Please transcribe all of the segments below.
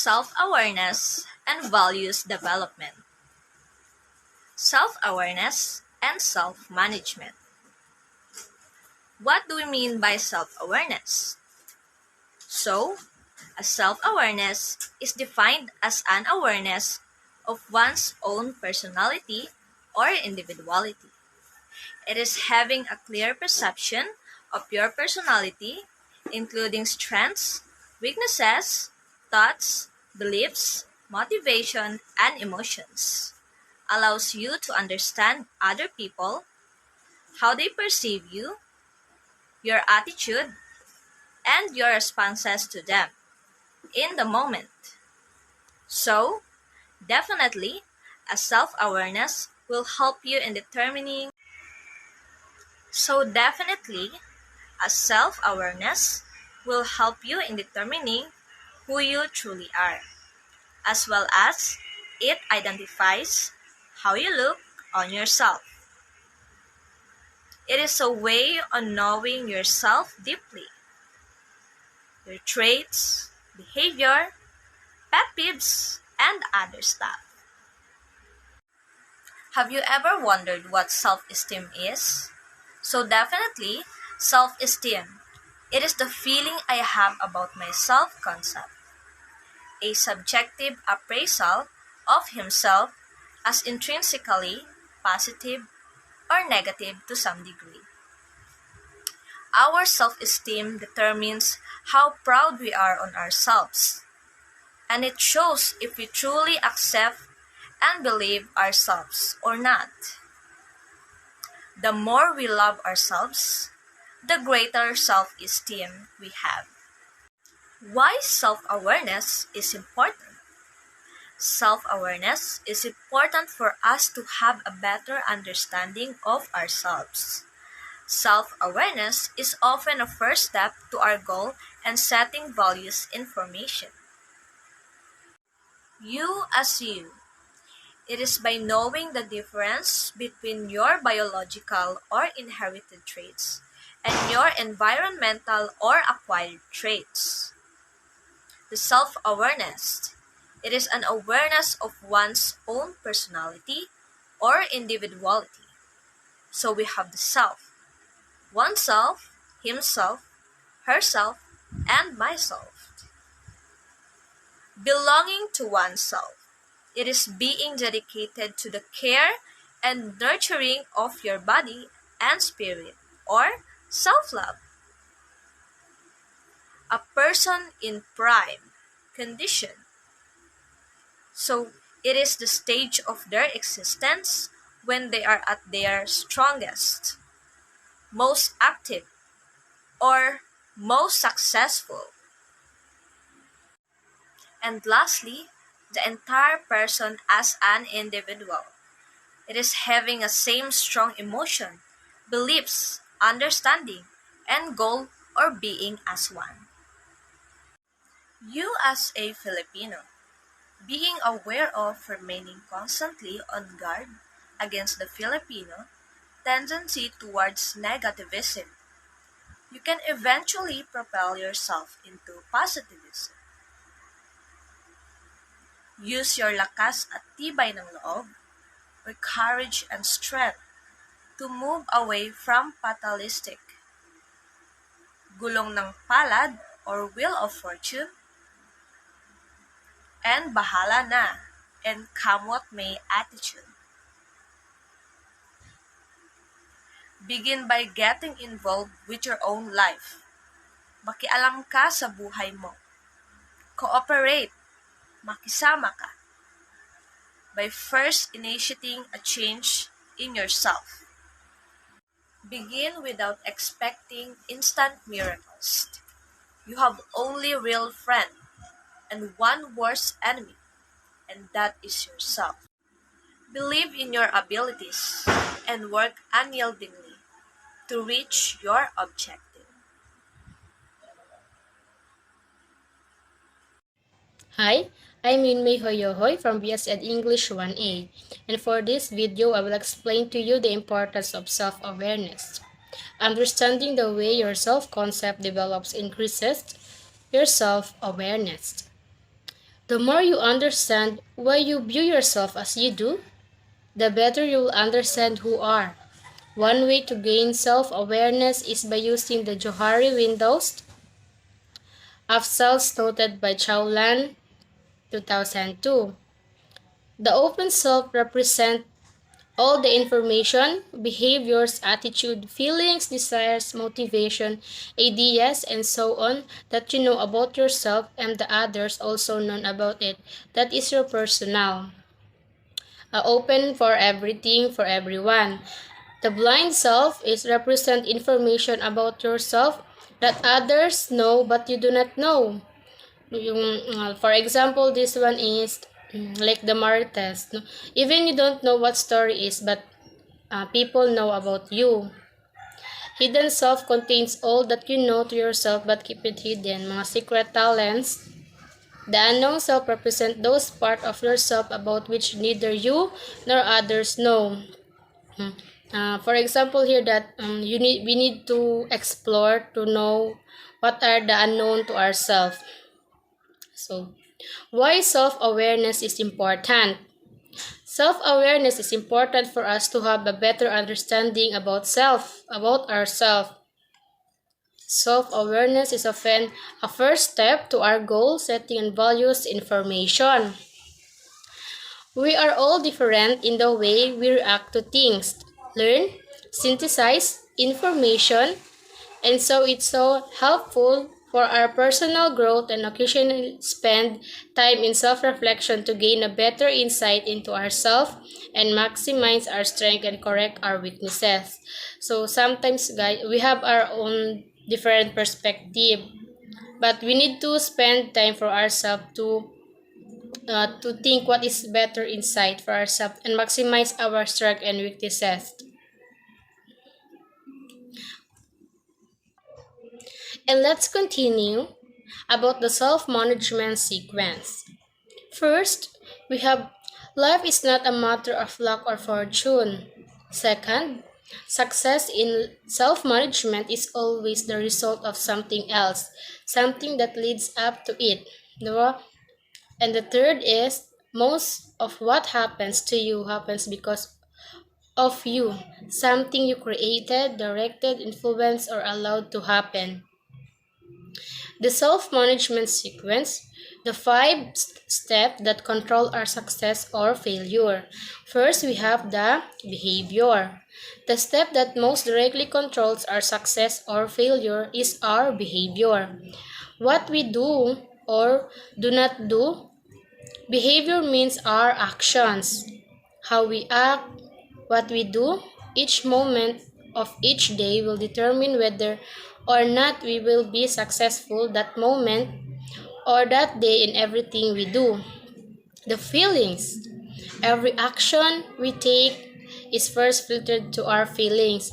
Self-awareness and values development. Self-awareness and self-management. What do we mean by self-awareness? So, a self-awareness is defined as an awareness of one's own personality or individuality. It is having a clear perception of your personality, including strengths, weaknesses, thoughts, beliefs, motivation, and emotions. Allows you to understand other people, how they perceive you, your attitude, and your responses to them in the moment. So, definitely, a self-awareness will help you in determining so definitely a self-awareness will help you in determining who you truly are, as well as it identifies how you look on yourself. It is a way on knowing yourself deeply, your traits, behavior, pet peeves, and other stuff. Have you ever wondered what self-esteem is? So definitely, self-esteem. It is the feeling I have about my self-concept, a subjective appraisal of himself as intrinsically positive or negative to some degree. Our self-esteem determines how proud we are on ourselves, and it shows if we truly accept and believe ourselves or not. The more we love ourselves, the greater self-esteem we have. Why self-awareness is important? Self-awareness is important for us to have a better understanding of ourselves. Self-awareness is often a first step to our goal and setting values information. You as you. It is by knowing the difference between your biological or inherited traits and your environmental or acquired traits. The self-awareness. It is an awareness of one's own personality or individuality. So we have the self, oneself, himself, herself, and myself. Belonging to oneself. It is being dedicated to the care and nurturing of your body and spirit, or self-love. A person in prime condition. So, it is the stage of their existence when they are at their strongest, most active, or most successful. And lastly, the entire person as an individual. It is having a same strong emotion, beliefs, understanding, and goal or being as one. You as a Filipino, being aware of remaining constantly on guard against the Filipino tendency towards negativism, you can eventually propel yourself into positivism. Use your lakas at tibay ng loob or courage and strength to move away from fatalistic, gulong ng palad or wheel of fortune, and bahala na, and come what may attitude. Begin by getting involved with your own life. Makialam ka sa buhay mo. Cooperate. Makisama ka. By first initiating a change in yourself. Begin without expecting instant miracles. You have only real friend and one worst enemy, and that is yourself. Believe in your abilities and work unyieldingly to reach your objective. Hi, I'm Yunmei Hoyohoy from Bsed English 1A, and for this video, I will explain to you the importance of self-awareness. Understanding the way your self-concept develops increases your self-awareness. The more you understand why you view yourself as you do, the better you will understand who are. One way to gain self-awareness is by using the Johari windows of cells noted by Chowlan 2002. The open self represents all the information, behaviors, attitude, feelings, desires, motivation, ideas, and so on that you know about yourself and the others also know about it. That is your personal. Open for everything, for everyone. The blind self is represent information about yourself that others know but you do not know. For example, this one is like the Mari test. No? Even you don't know what story is, but people know about you. Hidden self contains all that you know to yourself but keep it hidden. Mga secret talents. The unknown self represent those part of yourself about which neither you nor others know. For example, here that we need to explore to know what are the unknown to ourselves. So, why self-awareness is important? Self-awareness is important for us to have a better understanding about about ourselves. Self-awareness is often a first step to our goal setting and values information. We are all different in the way we react to things, learn, synthesize information, and so it's so helpful for our personal growth and occasionally spend time in self-reflection to gain a better insight into ourselves and maximize our strength and correct our weaknesses. So sometimes, guys, we have our own different perspective, but we need to spend time for ourselves to think what is better insight for ourselves and maximize our strength and weaknesses. And let's continue about the self-management sequence. First, we have life is not a matter of luck or fortune. Second, success in self-management is always the result of something else, something that leads up to it. Diba? And the third is most of what happens to you happens because of you, something you created, directed, influenced, or allowed to happen. The self-management sequence, the five steps that control our success or failure. First, we have the behavior. The step that most directly controls our success or failure is our behavior. What we do or do not do. Behavior means our actions, how we act, what we do. Each moment of each day will determine whether or not we will be successful that moment or that day in everything we do. The feelings. Every action we take is first filtered to our feelings.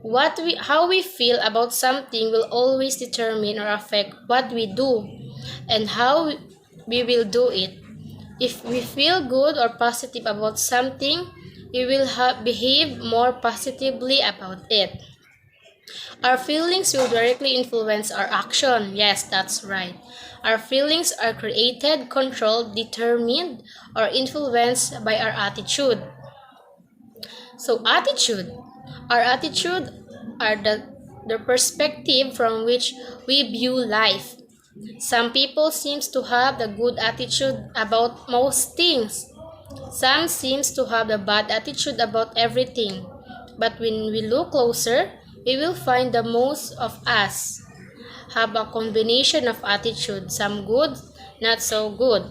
How we feel about something will always determine or affect what we do and how we will do it. If we feel good or positive about something, we will behave more positively about it. Our feelings will directly influence our action. Yes, that's right. Our feelings are created, controlled, determined, or influenced by our attitude. So, attitude. Our attitude are the perspective from which we view life. Some people seems to have the good attitude about most things. Some seems to have the bad attitude about everything. But when we look closer, we will find the most of us have a combination of attitude, some good, not so good.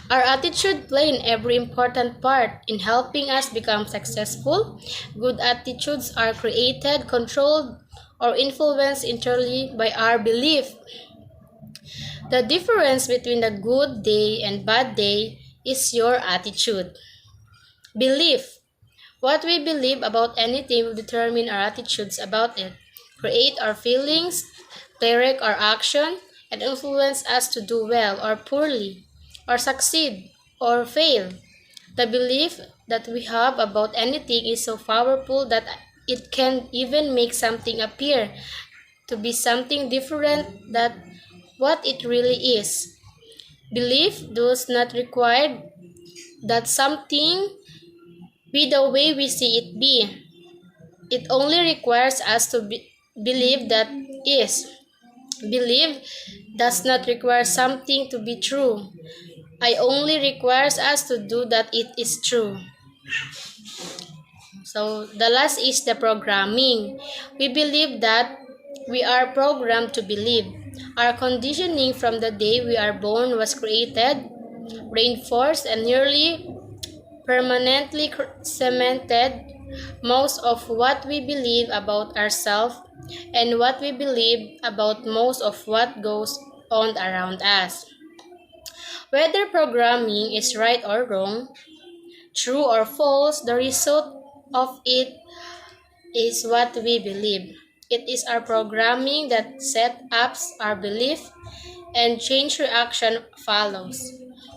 Our attitude play in every important part in helping us become successful. Good attitudes are created, controlled, or influenced entirely by our belief. The difference between a good day and bad day is your attitude. Belief. What we believe about anything will determine our attitudes about it, create our feelings, direct our action, and influence us to do well or poorly, or succeed or fail. The belief that we have about anything is so powerful that it can even make something appear to be something different that what it really is. Belief does not require that something be the way we see it be. It only requires us to believe that is. Believe does not require something to be true. I only requires us to do that it is true. So the last is the programming. We believe that we are programmed to believe. Our conditioning from the day we are born was created, reinforced, and nearly permanently cemented. Most of what we believe about ourselves and what we believe about most of what goes on around us. Whether programming is right or wrong, true or false, the result of it is what we believe. It is our programming that set up our belief and change reaction follows.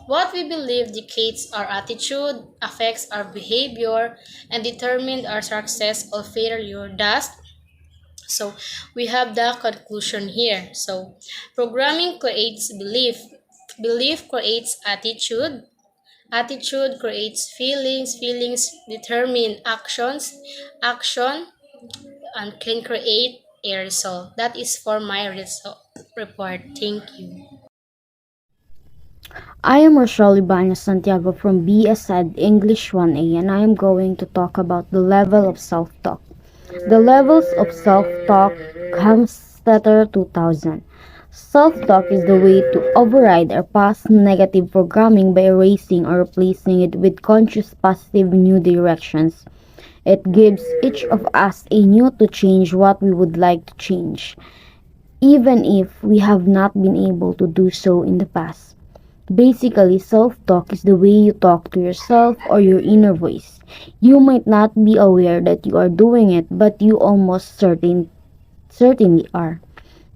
What we believe dictates our attitude, affects our behavior, and determines our success or failure. Thus, so we have the conclusion here. So programming creates belief. Belief creates attitude. Attitude creates feelings. Feelings determine actions. Action and can create a result. That is for my report. Thank you. I am Rochelle Ibanez Santiago from Bsed English 1A, and I am going to talk about the level of self-talk. The levels of self-talk Hamstetter 2000. Self-talk is the way to override our past negative programming by erasing or replacing it with conscious positive new directions. It gives each of us a new to change what we would like to change, even if we have not been able to do so in the past. Basically, self-talk is the way you talk to yourself or your inner voice. You might not be aware that you are doing it, but you almost certainly are.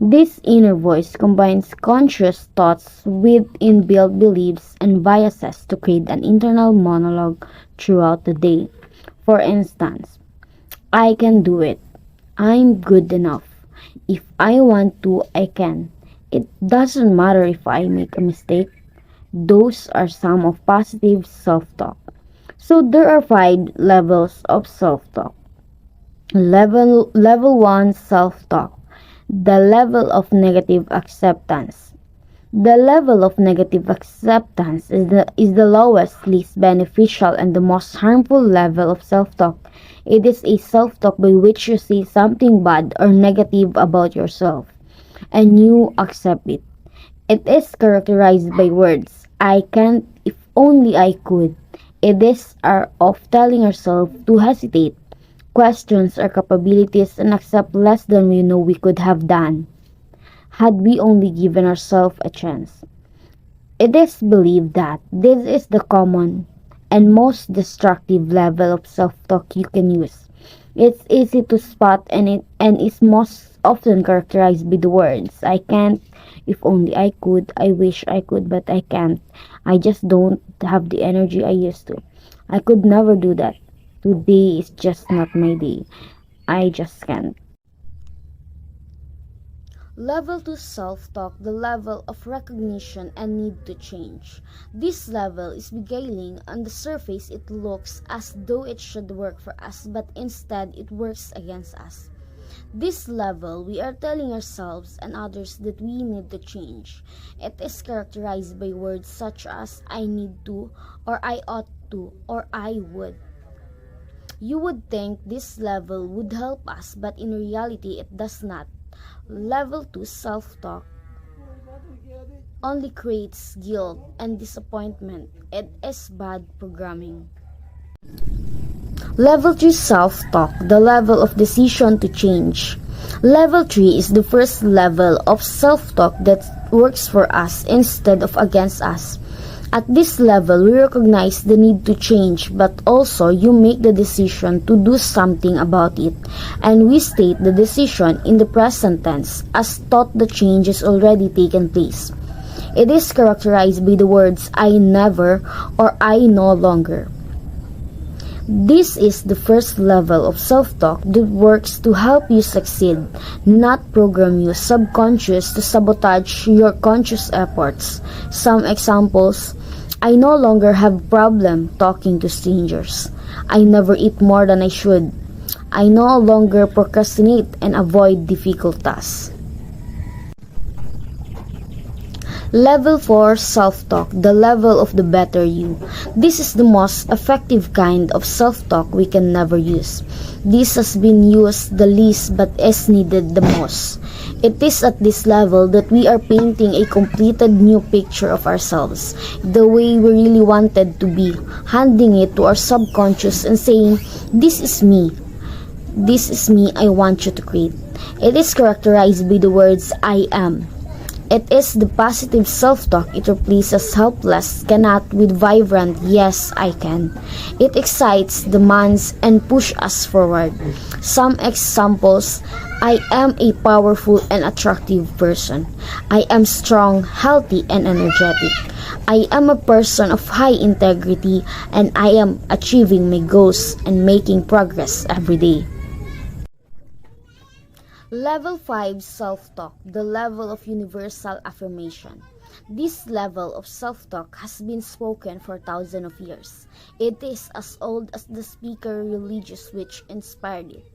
This inner voice combines conscious thoughts with inbuilt beliefs and biases to create an internal monologue throughout the day. For instance, I can do it. I'm good enough. If I want to, I can. It doesn't matter if I make a mistake. Those are some of positive self-talk. So there are 5 levels of self-talk. Level 1 self-talk. The level of negative acceptance. The level of negative acceptance is the lowest, least beneficial, and the most harmful level of self-talk. It is a self-talk by which you say something bad or negative about yourself, and you accept it. It is characterized by words, I can't, if only I could. It is our of telling ourselves to hesitate, questions our capabilities, and accept less than we know we could have done, had we only given ourselves a chance. It is believed that this is the common and most destructive level of self-talk you can use. It's easy to spot and is most often characterized by the words I can't, if only I could, I wish I could, but I can't. I just don't have the energy I used to. I could never do that. Today is just not my day. I just can't. Level 2 self-talk, the level of recognition and need to change. This level is beguiling. On the surface, it looks as though it should work for us, but instead it works against us. This level, we are telling ourselves and others that we need to change. It is characterized by words such as I need to, or I ought to, or I would. You would think this level would help us, but in reality it does not. Level 2 self-talk only creates guilt and disappointment. It is bad programming. Level 3 self-talk, the level of decision to change. Level 3 is the first level of self-talk that works for us instead of against us. At this level, we recognize the need to change, but also you make the decision to do something about it, and we state the decision in the present tense as thought the change has already taken place. It is characterized by the words I never or I no longer. This is the first level of self-talk that works to help you succeed, not program you subconscious to sabotage your conscious efforts. Some examples: I no longer have problem talking to strangers. I never eat more than I should. I no longer procrastinate and avoid difficult tasks. Level 4 self-talk, the level of the better you. This is the most effective kind of self-talk we can never use. This has been used the least but is needed the most. It is at this level that we are painting a completed new picture of ourselves, the way we really wanted to be, handing it to our subconscious and saying, "This is me. This is me I want you to create." It is characterized by the words "I am." It is the positive self-talk. It replaces helpless cannot with vibrant yes I can. It excites, demands, and pushes us forward. Some examples: I am a powerful and attractive person. I am strong, healthy, and energetic. I am a person of high integrity, and I am achieving my goals and making progress every day. Level 5 self-talk, the level of universal affirmation. This level of self-talk has been spoken for thousands of years. It is as old as the speaker religious which inspired it.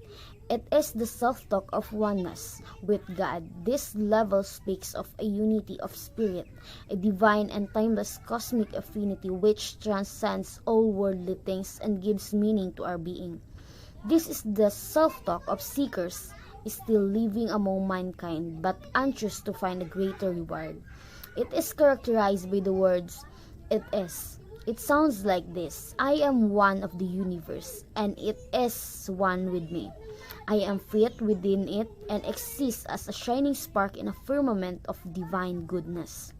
It is the self-talk of oneness with God. This level speaks of a unity of spirit, a divine and timeless cosmic affinity which transcends all worldly things and gives meaning to our being. This is the self-talk of seekers still living among mankind but anxious to find a greater reward. It is characterized by the words "it is." It sounds like this: I am one of the universe, and it is one with me. I am fit within it and exist as a shining spark in a firmament of divine goodness.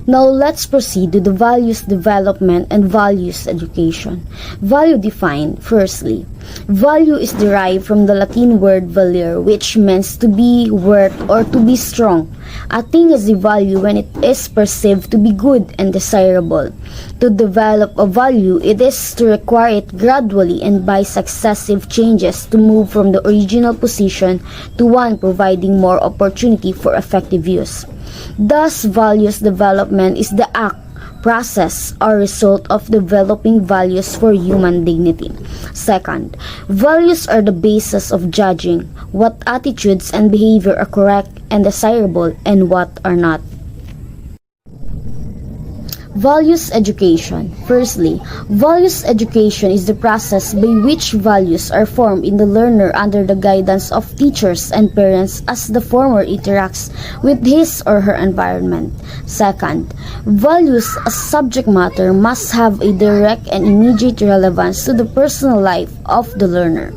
Now let's proceed to the values development and values education. Value defined. Firstly, value is derived from the Latin word valere, which means to be worth or to be strong. A thing has a value when it is perceived to be good and desirable. To develop a value, it is to require it gradually and by successive changes to move from the original position to one providing more opportunity for effective use. Thus, values development is the act, process, or result of developing values for human dignity. Second, values are the basis of judging what attitudes and behavior are correct and desirable and what are not. Values education. Firstly, values education is the process by which values are formed in the learner under the guidance of teachers and parents as the former interacts with his or her environment. Second, values as subject matter must have a direct and immediate relevance to the personal life of the learner.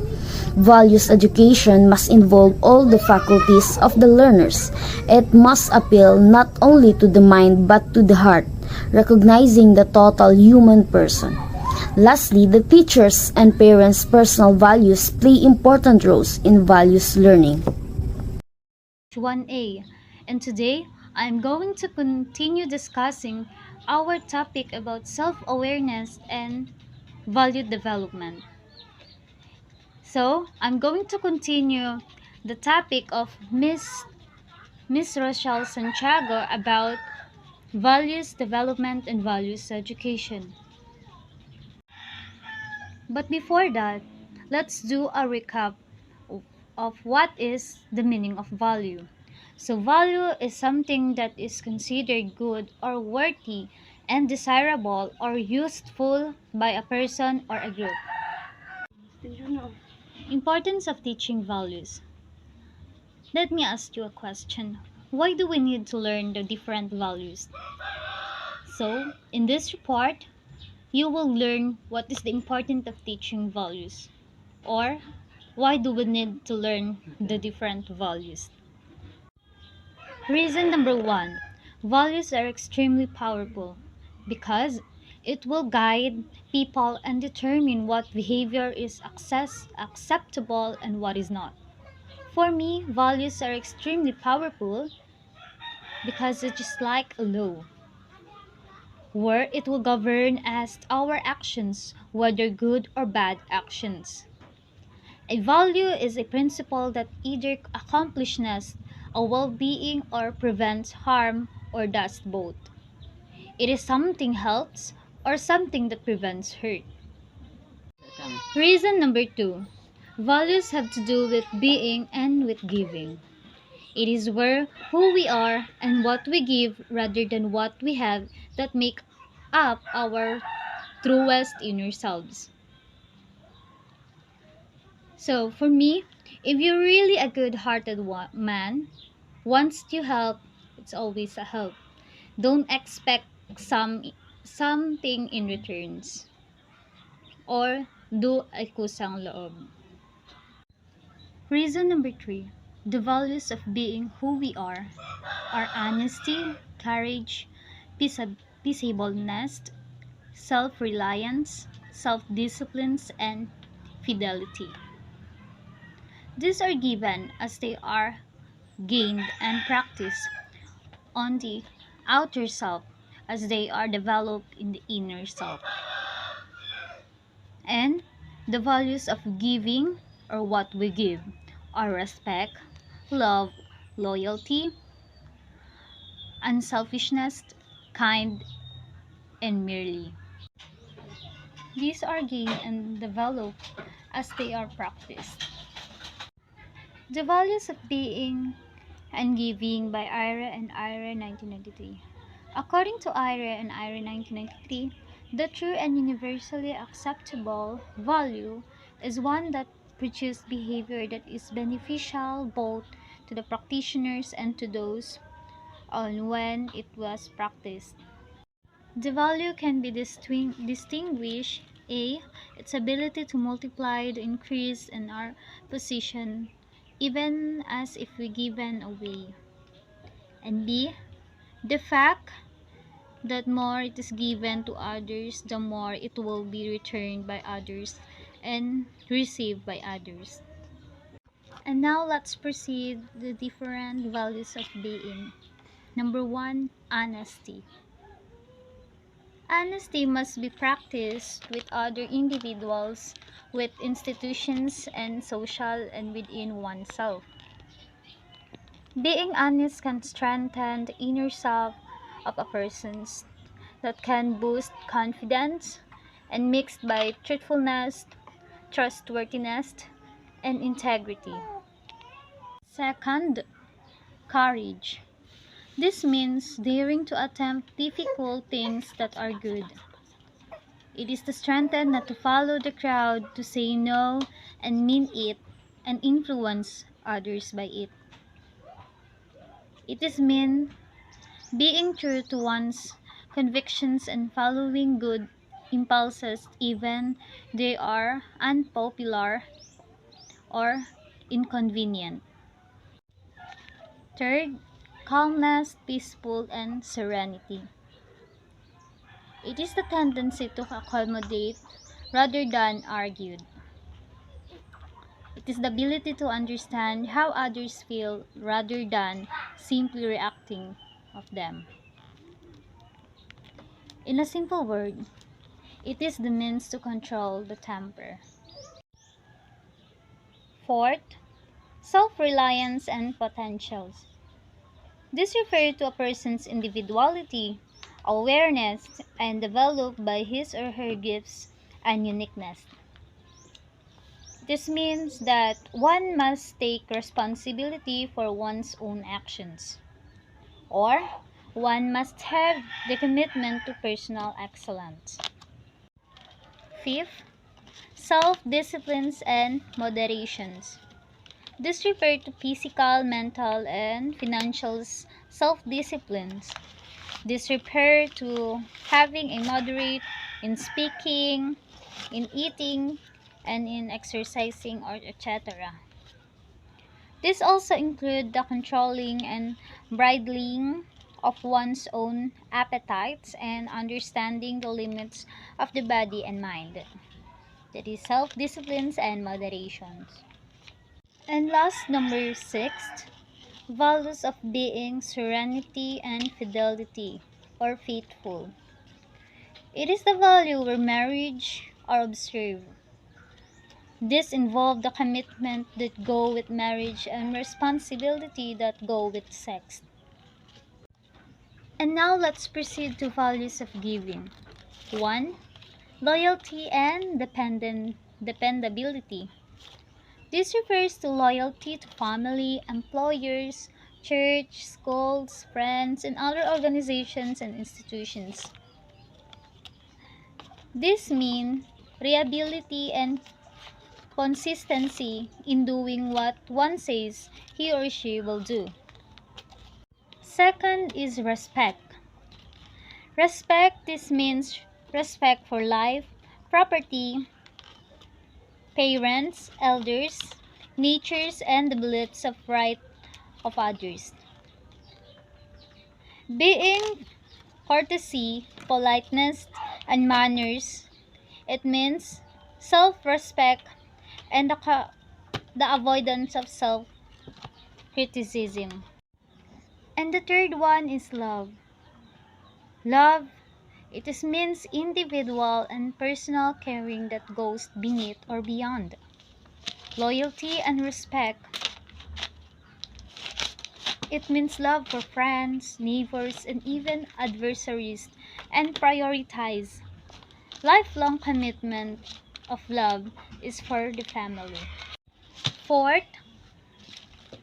Values education must involve all the faculties of the learners. It must appeal not only to the mind but to the heart, recognizing the total human person. Lastly, the teachers' and parents' personal values play important roles in values learning. 1A, and today I'm going to continue discussing our topic about self-awareness and value development. So, I'm going to continue the topic of Miss Rochelle Santiago about values development and values education. But before that, let's do a recap of, of what is the meaning of value. So, value is something that is considered good or worthy and desirable or useful by a person or a group. Importance of teaching values. Let me ask you a question. Why do we need to learn the different values? So, in this report, you will learn what is the importance of teaching values, or why do we need to learn the different values. Reason number one: values are extremely powerful because it will guide people and determine what behavior is acceptable and what is not. For me, values are extremely powerful because it's just like a law. where it will govern as our actions, whether good or bad actions. A value is a principle that either accomplishes a well-being or prevents harm or does both. It is something helps or something that prevents hurt. Reason number 2. Values have to do with being and with giving. It is where who we are and what we give rather than what we have that make up our truest inner selves. So for me, if you're really a good-hearted man, wants to help, it's always a help. Don't expect something in returns or do a kusang loob. Reason number 3. The values of being who we are honesty, courage, peaceableness, self-reliance, self-discipline, and fidelity. These are given as they are gained and practiced on the outer self as they are developed in the inner self. And the values of giving or what we give are respect, love, loyalty, unselfishness, kind, and merely. These are gained and developed as they are practiced. The values of being and giving by Ira and Ira 1993. According to Ira and Ira 1993, the true and universally acceptable value is one that produces behavior that is beneficial both to the practitioners and to those on when it was practiced. The value can be distinguished A. Its ability to multiply the increase in our position even as if we given away. And B. The fact that more it is given to others, the more it will be returned by others and received by others. And now let's proceed the different values of being. Number 1, honesty. Honesty must be practiced with other individuals, with institutions and social and within oneself. Being honest can strengthen the inner self of a person that can boost confidence and mixed by truthfulness, trustworthiness, and integrity. Second, courage. This means daring to attempt difficult things that are good. It is the strength not to follow the crowd, to say no and mean it, and influence others by it. It is mean being true to one's convictions and following good impulses even they are unpopular or inconvenient. Third, calmness, peaceful, and serenity. It is the tendency to accommodate rather than argue. It is the ability to understand how others feel rather than simply reacting of them. In a simple word, it is the means to control the temper. Fourth, self-reliance and potentials. This refers to a person's individuality, awareness, and developed by his or her gifts and uniqueness. This means that one must take responsibility for one's own actions, or one must have the commitment to personal excellence. Fifth, self-disciplines and moderations. This refers to physical, mental, and financial self-disciplines. This refers to having a moderate in speaking, in eating, and in exercising or etc. This also includes the controlling and bridling of one's own appetites and understanding the limits of the body and mind. That is self-disciplines and moderations. And last, number 6, values of being serenity and fidelity or faithful. It is the value where marriage are observed. This involve the commitment that go with marriage and responsibility that go with sex. And now let's proceed to values of giving. 1. Loyalty and dependability. This refers to loyalty to family, employers, church, schools, friends, and other organizations and institutions. This means reliability and consistency in doing what one says he or she will do. Second is respect. Respect, this means respect for life, property, parents, elders, natures, and the beliefs of right of others. Being courtesy, politeness, and manners, it means self-respect and the avoidance of self-criticism. And the third one is love. Love, it is means individual and personal caring that goes beneath or beyond. Loyalty and respect, it means love for friends, neighbors, and even adversaries, and prioritize. Lifelong commitment of love is for the family. Fourth,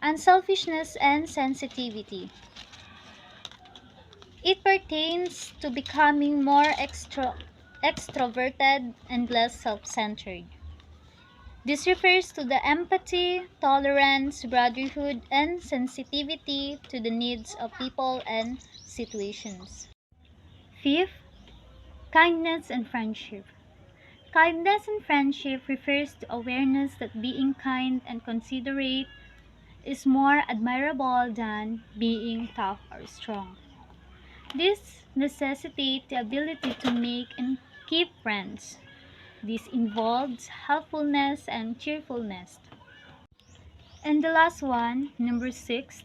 unselfishness and sensitivity. It pertains to becoming more extroverted and less self-centered. This refers to the empathy, tolerance, brotherhood, and sensitivity to the needs of people and situations. Fifth, kindness and friendship. Kindness and friendship refers to awareness that being kind and considerate is more admirable than being tough or strong. This necessitates the ability to make and keep friends. This involves helpfulness and cheerfulness. And the last one, number 6,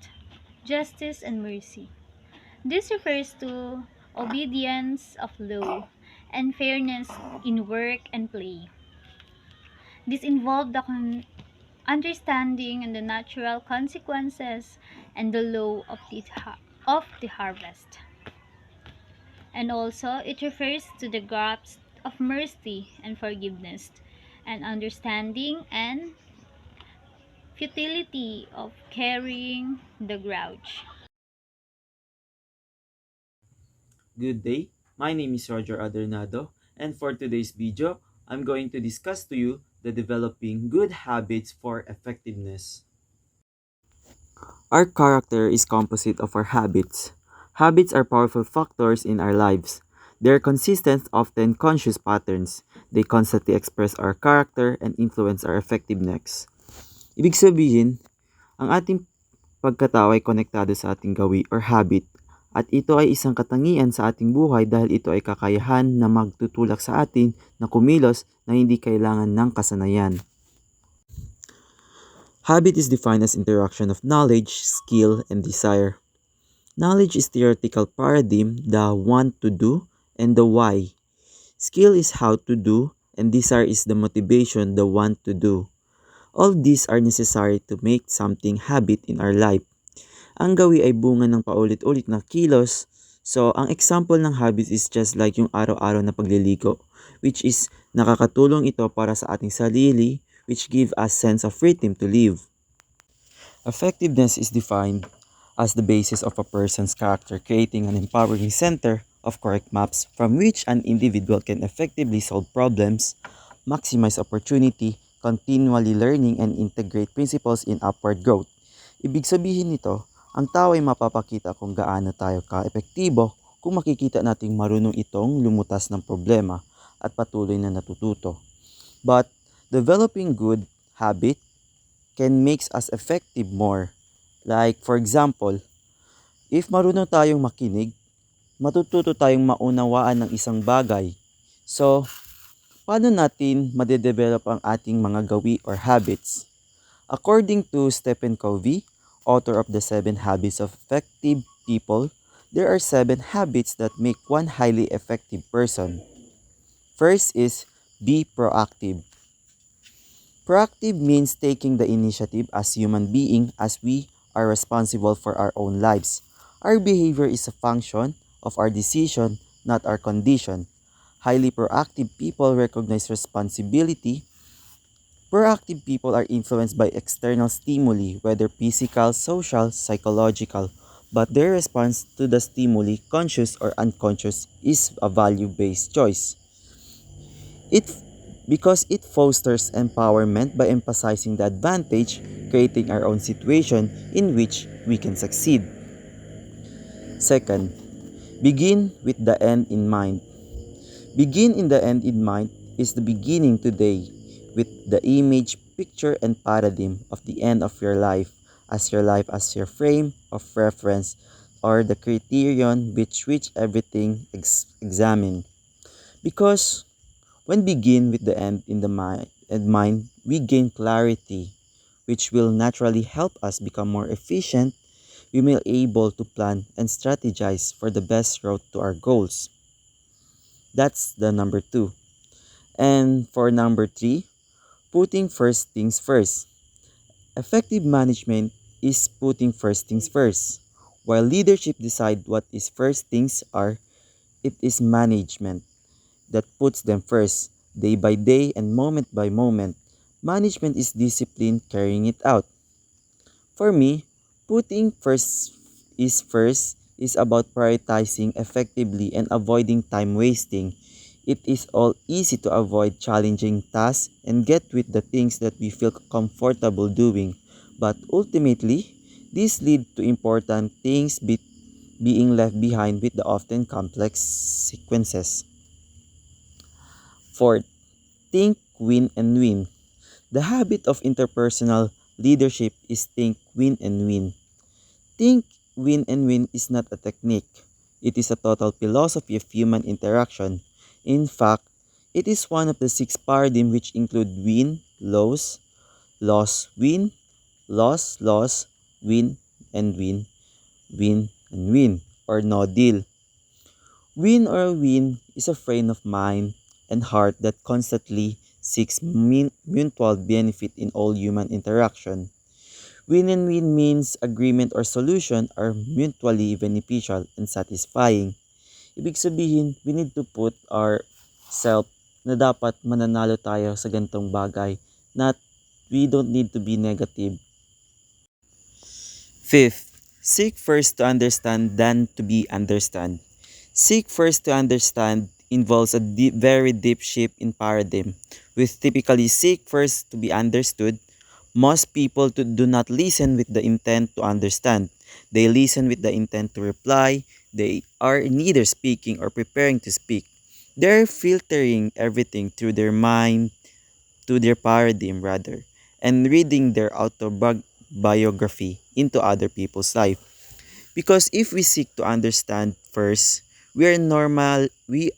justice and mercy. This refers to obedience of law and fairness in work and play. This involves the understanding and the natural consequences and the law of the harvest. And also, it refers to the grasp of mercy and forgiveness and understanding and futility of carrying the grudge. Good day, my name is Roger Adernado, and for today's video, I'm going to discuss to you the developing good habits for effectiveness. Our character is composite of our habits. Habits are powerful factors in our lives. They are consistent, often conscious patterns. They constantly express our character and influence our effectiveness. Ibig sabihin, ang ating pagkatao ay konektado sa ating gawi or habit at ito ay isang katangian sa ating buhay dahil ito ay kakayahan na magtutulak sa atin na kumilos na hindi kailangan ng kasanayan. Habit is defined as interaction of knowledge, skill, and desire. Knowledge is theoretical paradigm, the want to do, and the why. Skill is how to do, and desire is the motivation, the want to do. All these are necessary to make something habit in our life. Ang gawi ay bunga ng paulit-ulit na kilos. So, ang example ng habits is just like yung araw-araw na pagliligo, which is nakakatulong ito para sa ating sarili, which give us sense of rhythm to live. Effectiveness is defined as the basis of a person's character, creating an empowering center of correct maps from which an individual can effectively solve problems, maximize opportunity, continually learning, and integrate principles in upward growth. Ibig sabihin nito, ang tao ay mapapakita kung gaano tayo ka-epektibo kung makikita nating marunong itong lumutas ng problema at patuloy na natututo. But developing good habit can make us effective more. Like for example, if marunong tayong makinig, matututo tayong maunawaan ng isang bagay. So, paano natin madedevelop ang ating mga gawi or habits? According to Stephen Covey, author of the 7 Habits of Effective People, there are 7 habits that make one highly effective person. First is be proactive. Proactive means taking the initiative as human being as we are responsible for our own lives. Our behavior is a function of our decision, not our condition. Highly proactive people recognize responsibility. Proactive people are influenced by external stimuli, whether physical, social, psychological, but their response to the stimuli, conscious or unconscious, is a value-based choice. It because it fosters empowerment by emphasizing the advantage, creating our own situation in which we can succeed. Second, begin with the end in mind. Begin in the end in mind is the beginning today with the image, picture, and paradigm of the end of your life as your frame of reference or the criterion which everything examine. Because when begin with the end in the mind, we gain clarity, which will naturally help us become more efficient. We will able to plan and strategize for the best route to our goals. That's the number two. And for number three, putting first things first. Effective management is putting first things first. While leadership decide what is first things are, it is management that puts them first, day by day and moment by moment. Management is discipline carrying it out. For me, putting first is about prioritizing effectively and avoiding time wasting. It is all easy to avoid challenging tasks and get with the things that we feel comfortable doing. But ultimately, this lead to important things being left behind with the often complex sequences. Fourth, think, win, and win. The habit of interpersonal leadership is think, win, and win. Think, win, and win is not a technique. It is a total philosophy of human interaction. In fact, it is one of the six paradigms which include win, lose, loss, win, loss, win, and win, win, and win, or no deal. Win is a frame of mind and heart that constantly seeks mutual benefit in all human interaction. Win and win means agreement or solution are mutually beneficial and satisfying. Ibig sabihin, we need to put our self na dapat mananalo tayo sa gantong bagay. Not, we don't need to be negative. Fifth, seek first to understand than to be understand. Seek first to understand involves a very deep shift in paradigm. We typically seek first to be understood. Most people do not listen with the intent to understand. They listen with the intent to reply. They are neither speaking or preparing to speak. They're filtering everything through their mind, to their paradigm rather, and reading their autobiography into other people's life. Because if we seek to understand first, we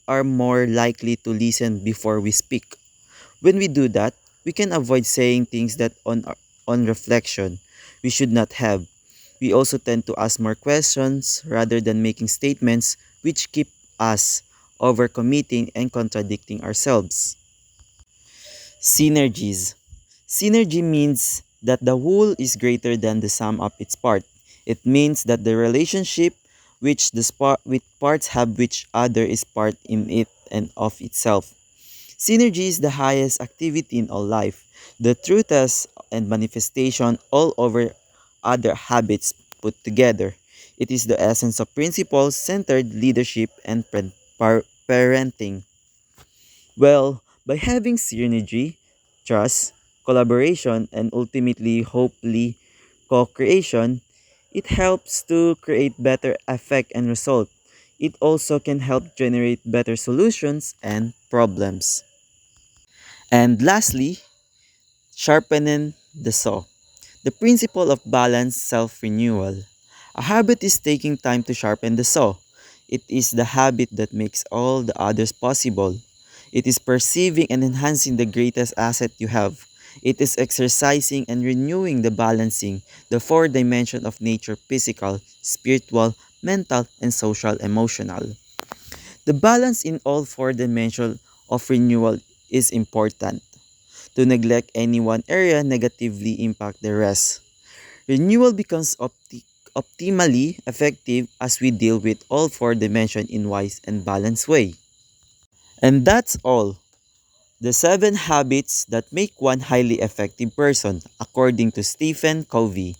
are more likely to listen before we speak. When we do that, we can avoid saying things that on reflection we should not have. We also tend to ask more questions rather than making statements which keep us overcommitting and contradicting ourselves. Synergies. Synergy means that the whole is greater than the sum of its part. It means that the relationship which with parts have which other is part in it and of itself. Synergy is the highest activity in all life, the truths and manifestation all over other habits put together. It is the essence of principles centered leadership and parenting. Well, by having synergy, trust, collaboration, and ultimately, hopefully, co-creation, it helps to create better effect and result. It also can help generate better solutions and problems. And lastly, sharpening the saw. The principle of balanced self-renewal. A habit is taking time to sharpen the saw. It is the habit that makes all the others possible. It is perceiving and enhancing the greatest asset you have. It is exercising and renewing the balancing, the four dimensions of nature physical, spiritual, mental, and social emotional. The balance in all four dimensions of renewal is important. To neglect any one area negatively impact the rest. Renewal becomes optimally effective as we deal with all four dimensions in wise and balanced way. And that's all. The 7 habits that make one highly effective person according to Stephen Covey.